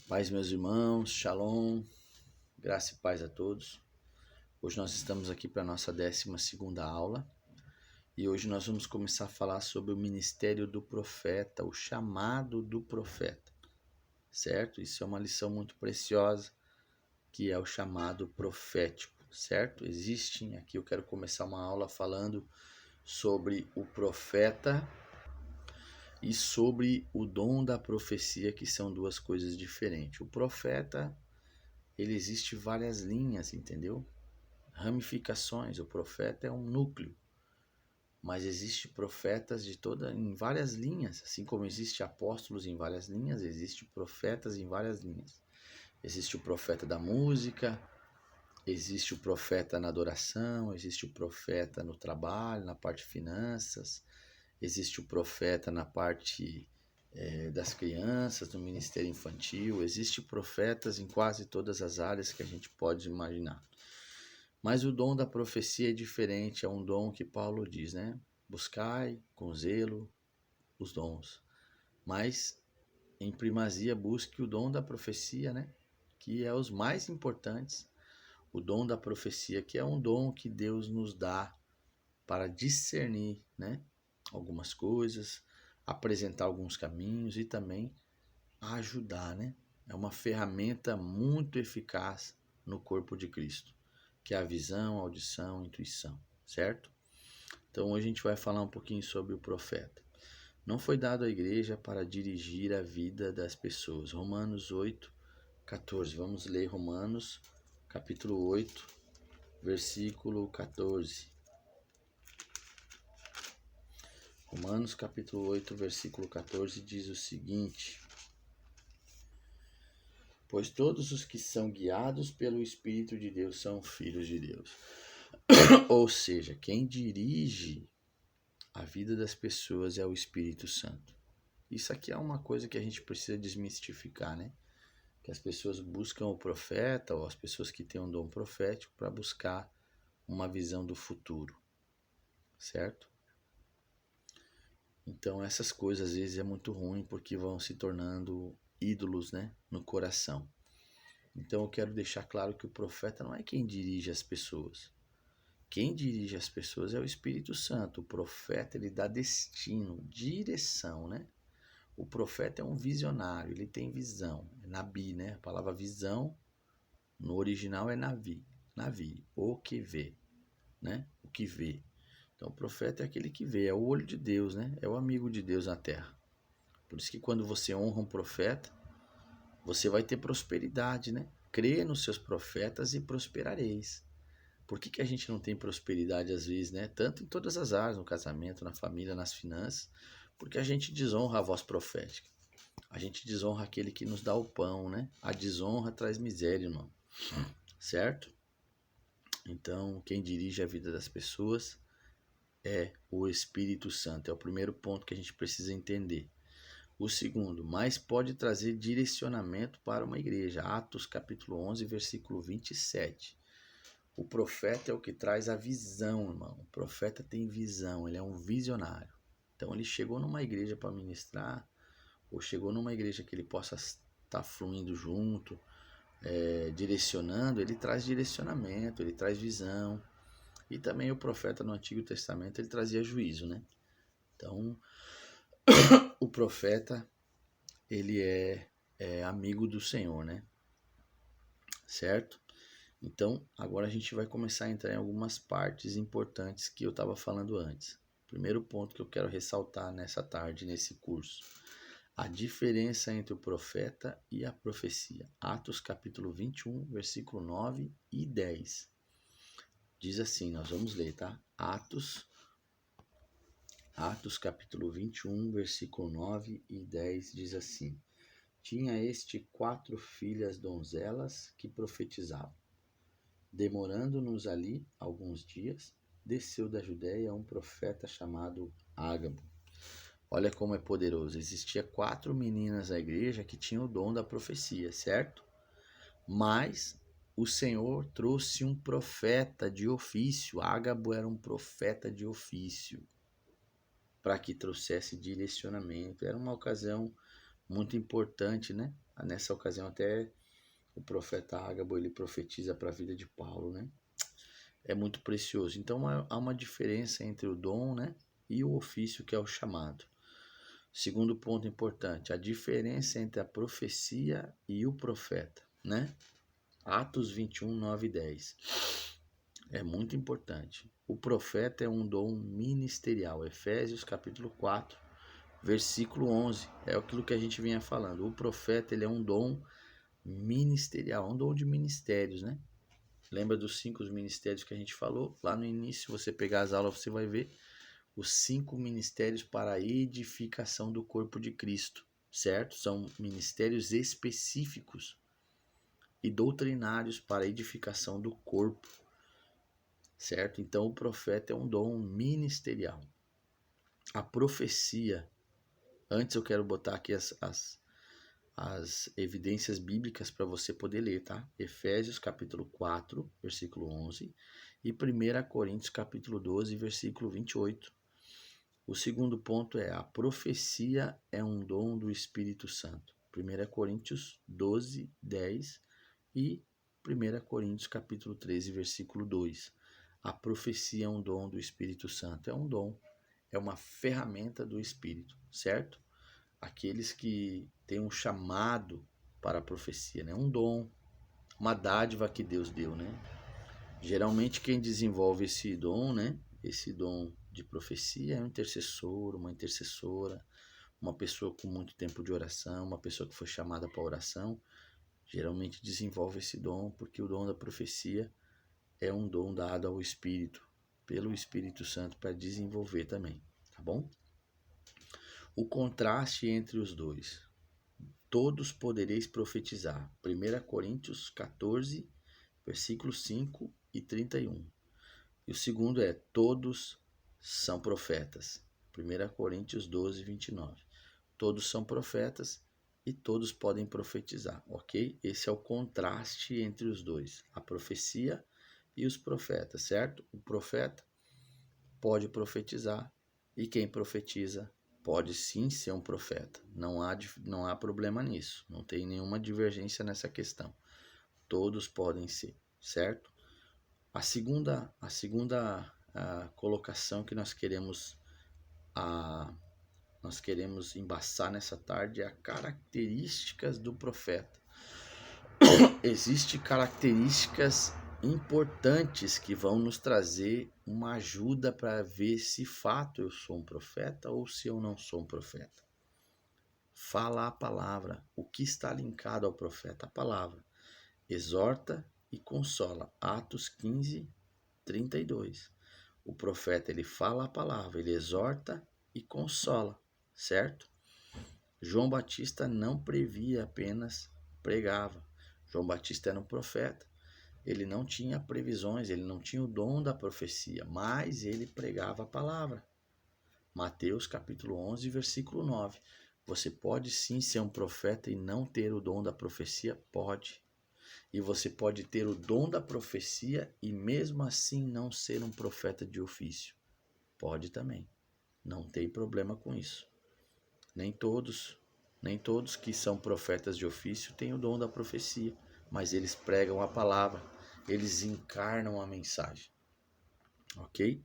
Paz, meus irmãos, shalom, graça e paz a todos. Hoje nós estamos aqui para a nossa 12ª aula e hoje nós vamos começar a falar sobre o ministério do profeta, o chamado do profeta, certo? Isso é uma lição muito preciosa, que é o chamado profético, certo? Aqui eu quero começar uma aula falando sobre o profeta e sobre o dom da profecia, que são duas coisas diferentes. O profeta, ele existe várias linhas, entendeu? Ramificações. O profeta é um núcleo, mas existe profetas em várias linhas, assim como existe apóstolos em várias linhas, existe profetas em várias linhas. Existe o profeta da música, existe o profeta na adoração, existe o profeta no trabalho, na parte de finanças, existe o profeta na parte das crianças, no ministério infantil, existe profetas em quase todas as áreas que a gente pode imaginar. Mas o dom da profecia é diferente, é um dom que Paulo diz, né? Buscai com zelo os dons. Mas, em primazia, busque o dom da profecia, né? Que é os mais importantes. O dom da profecia, que é um dom que Deus nos dá para discernir, né? Algumas coisas, apresentar alguns caminhos e também ajudar, né? É uma ferramenta muito eficaz no corpo de Cristo, que é a visão, a audição, a intuição, certo? Então hoje a gente vai falar um pouquinho sobre o profeta. Não foi dado à igreja para dirigir a vida das pessoas. Romanos 8, 14. Vamos ler Romanos, capítulo 8, versículo 14. Romanos, capítulo 8, versículo 14 diz o seguinte: pois todos os que são guiados pelo Espírito de Deus são filhos de Deus. Ou seja, quem dirige a vida das pessoas é o Espírito Santo. Isso aqui é uma coisa que a gente precisa desmistificar, né? Que as pessoas buscam o profeta, ou as pessoas que têm um dom profético, para buscar uma visão do futuro, certo? Então essas coisas às vezes é muito ruim, porque vão se tornando ídolos, né, no coração. Então eu quero deixar claro que o profeta não é quem dirige as pessoas. Quem dirige as pessoas é o Espírito Santo. O profeta, ele dá destino, direção, né? O profeta é um visionário, ele tem visão. É nabi, né? A palavra visão no original é navi, o que vê, né? O que vê. Então o profeta é aquele que vê, é o olho de Deus, né? É o amigo de Deus na terra. Por isso que quando você honra um profeta, você vai ter prosperidade, né? Crê nos seus profetas e prosperareis. Por que a gente não tem prosperidade às vezes, né? Tanto em todas as áreas, no casamento, na família, nas finanças, porque a gente desonra a voz profética. A gente desonra aquele que nos dá o pão, né? A desonra traz miséria, irmão. Certo? Então, quem dirige a vida das pessoas é o Espírito Santo. É o primeiro ponto que a gente precisa entender. O segundo, mas pode trazer direcionamento para uma igreja. Atos capítulo 11, versículo 27. O profeta é o que traz a visão, irmão. O profeta tem visão, ele é um visionário. Então ele chegou numa igreja para ministrar, ou chegou numa igreja que ele possa estar fluindo junto, direcionando, ele traz direcionamento, ele traz visão. E também o profeta no Antigo Testamento, ele trazia juízo, né? Então, o profeta, ele é amigo do Senhor, né? Certo? Então, agora a gente vai começar a entrar em algumas partes importantes que eu estava falando antes. Primeiro ponto que eu quero ressaltar nessa tarde, nesse curso. A diferença entre o profeta e a profecia. Atos capítulo 21, versículo 9 e 10. Diz assim, nós vamos ler, tá? Atos capítulo 21, versículo 9 e 10 diz assim: tinha este 4 filhas donzelas que profetizavam. Demorando-nos ali alguns dias, desceu da Judéia um profeta chamado Ágabo. Olha como é poderoso. Existia 4 meninas na igreja que tinham o dom da profecia, certo? Mas o Senhor trouxe um profeta de ofício. Ágabo era um profeta de ofício, para que trouxesse direcionamento. Era uma ocasião muito importante, né? Nessa ocasião até o profeta Ágabo, ele profetiza para a vida de Paulo, né? É muito precioso. Então há uma diferença entre o dom, né, e o ofício, que é o chamado. Segundo ponto importante, a diferença entre a profecia e o profeta, né? Atos 21, 9 e 10. É muito importante. O profeta é um dom ministerial. Efésios capítulo 4, versículo 11. É aquilo que a gente vinha falando. O profeta, ele é um dom ministerial, um dom de ministérios, né? Lembra dos 5 ministérios que a gente falou? Lá no início, se você pegar as aulas, você vai ver os 5 ministérios para a edificação do corpo de Cristo, certo? São ministérios específicos e doutrinários para a edificação do corpo, certo? Então, o profeta é um dom ministerial. A profecia, antes eu quero botar aqui as evidências bíblicas para você poder ler, tá? Efésios capítulo 4, versículo 11 e 1 Coríntios capítulo 12, versículo 28. O segundo ponto é: a profecia é um dom do Espírito Santo. 1 Coríntios 12, 10 e 1 Coríntios capítulo 13, versículo 2. A profecia é um dom do Espírito Santo. É um dom, é uma ferramenta do Espírito, certo? Aqueles que têm um chamado para a profecia, né? Um dom, uma dádiva que Deus deu, né? Geralmente quem desenvolve esse dom, né? Esse dom de profecia é um intercessor, uma intercessora, uma pessoa com muito tempo de oração, uma pessoa que foi chamada para oração, geralmente desenvolve esse dom, porque o dom da profecia é um dom dado ao Espírito, pelo Espírito Santo, para desenvolver também, tá bom? O contraste entre os dois. Todos podereis profetizar. 1 Coríntios 14, versículos 5 e 31. E o segundo é: todos são profetas. 1 Coríntios 12, 29. Todos são profetas e todos podem profetizar, ok? Esse é o contraste entre os dois, a profecia e os profetas, certo? O profeta pode profetizar e quem profetiza pode sim ser um profeta. Não há problema nisso, não tem nenhuma divergência nessa questão. Todos podem ser, certo? A segunda colocação que nós queremos embaçar nessa tarde é as características do profeta. Existem características importantes que vão nos trazer uma ajuda para ver se fato eu sou um profeta ou se eu não sou um profeta. Fala a palavra. O que está linkado ao profeta? A palavra. Exorta e consola. Atos 15, 32. O profeta, ele fala a palavra, ele exorta e consola, certo? João Batista não previa, apenas pregava. João Batista era um profeta. Ele não tinha previsões, ele não tinha o dom da profecia, mas ele pregava a palavra. Mateus capítulo 11, versículo 9. Você pode sim ser um profeta e não ter o dom da profecia? Pode. E você pode ter o dom da profecia e mesmo assim não ser um profeta de ofício. Pode também. Não tem problema com isso. Nem todos que são profetas de ofício têm o dom da profecia, mas eles pregam a palavra, eles encarnam a mensagem. Ok?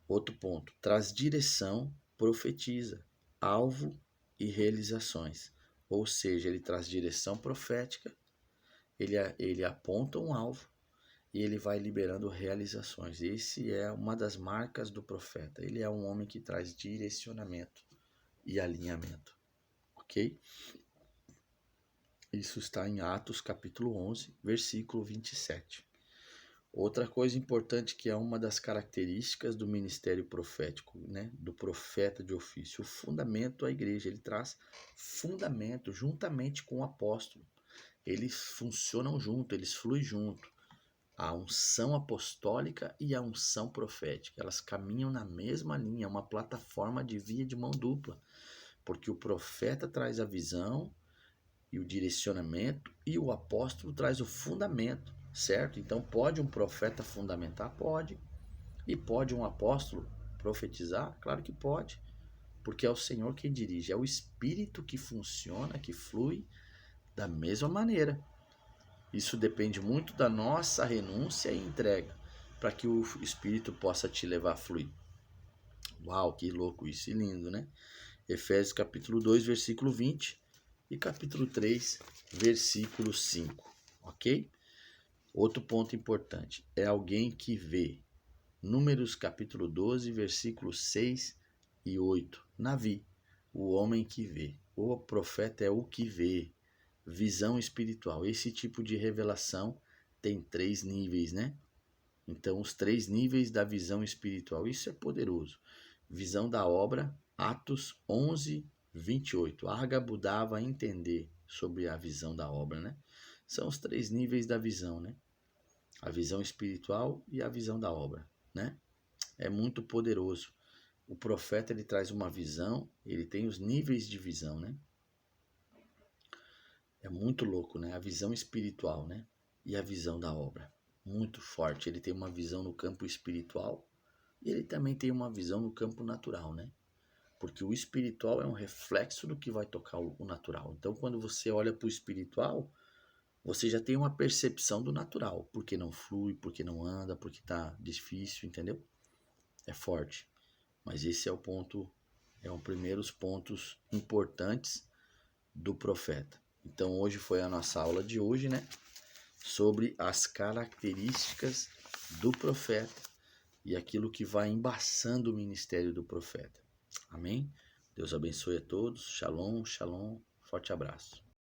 Outro ponto, traz direção, profetiza, alvo e realizações. Ou seja, ele traz direção profética, ele aponta um alvo e ele vai liberando realizações. Esse é uma das marcas do profeta. Ele é um homem que traz direcionamento e alinhamento. Ok? Isso está em Atos capítulo 11, versículo 27. Outra coisa importante que é uma das características do ministério profético, né, do profeta de ofício, o fundamento à igreja. Ele traz fundamento juntamente com o apóstolo. Eles funcionam junto, eles fluem junto. A unção apostólica e a unção profética, elas caminham na mesma linha, é uma plataforma de via de mão dupla, porque o profeta traz a visão e o direcionamento e o apóstolo traz o fundamento, certo? Então pode um profeta fundamentar? Pode. E pode um apóstolo profetizar? Claro que pode, porque é o Senhor quem dirige, é o Espírito que funciona, que flui Da mesma maneira. Isso depende muito da nossa renúncia e entrega, para que o Espírito possa te levar a fluir. Uau, que louco isso e lindo, né? Efésios capítulo 2, versículo 20 e capítulo 3, versículo 5, ok? Outro ponto importante, é alguém que vê. Números capítulo 12, versículos 6 e 8. Navi, o homem que vê. O profeta é o que vê. Visão espiritual. Esse tipo de revelação tem 3 níveis, né? Então, os 3 níveis da visão espiritual. Isso é poderoso. Visão da obra, Atos 11, 28. Ágabo dava a entender sobre a visão da obra, né? São os 3 níveis da visão, né? A visão espiritual e a visão da obra, né? É muito poderoso. O profeta, ele traz uma visão, ele tem os níveis de visão, né? É muito louco, né? A visão espiritual, né? E a visão da obra. Muito forte. Ele tem uma visão no campo espiritual e ele também tem uma visão no campo natural, né? Porque o espiritual é um reflexo do que vai tocar o natural. Então, quando você olha para o espiritual, você já tem uma percepção do natural. Porque não flui, porque não anda, porque tá difícil, entendeu? É forte. Mas esse é o ponto, é um primeiros pontos importantes do profeta. Então hoje foi a nossa aula de hoje, né? Sobre as características do profeta e aquilo que vai embaçando o ministério do profeta. Amém? Deus abençoe a todos. Shalom, shalom. Forte abraço.